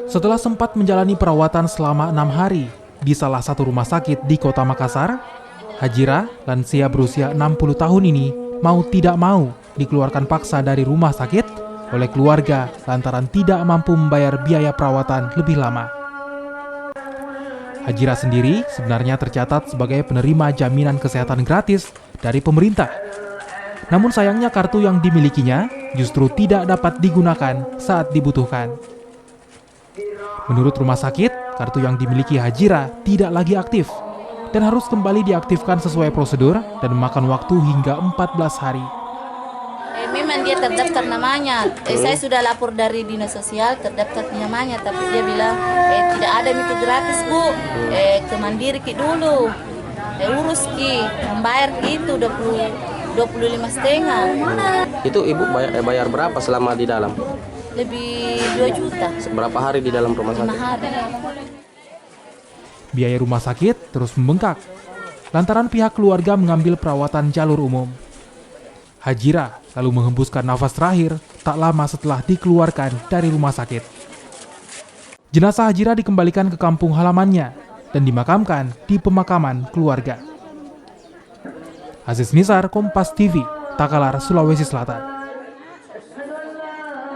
Setelah sempat menjalani perawatan selama 6 hari di salah satu rumah sakit di kota Makassar, Hajira, lansia berusia 60 tahun ini mau tidak mau dikeluarkan paksa dari rumah sakit oleh keluarga lantaran tidak mampu membayar biaya perawatan lebih lama. Hajira sendiri sebenarnya tercatat sebagai penerima jaminan kesehatan gratis dari pemerintah. Namun sayangnya kartu yang dimilikinya justru tidak dapat digunakan saat dibutuhkan. Menurut rumah sakit, kartu yang dimiliki Hajira tidak lagi aktif dan harus kembali diaktifkan sesuai prosedur dan memakan waktu hingga 14 hari. Memang dia terdaftar namanya. Saya sudah lapor dari dinas sosial terdaftar namanya, tapi dia bilang tidak ada itu gratis bu. Ke Mandiri ki dulu, urus ki, membayar itu 25,5. Itu ibu bayar berapa selama di dalam? Lebih 2 juta. Berapa hari di dalam rumah 5 sakit? hari. Biaya rumah sakit terus membengkak lantaran pihak keluarga mengambil perawatan jalur umum. Hajira lalu menghembuskan nafas terakhir tak lama setelah dikeluarkan dari rumah sakit. Jenazah Hajira dikembalikan ke kampung halamannya dan dimakamkan di pemakaman keluarga. Aziz Nisar, Kompas TV, Takalar, Sulawesi Selatan.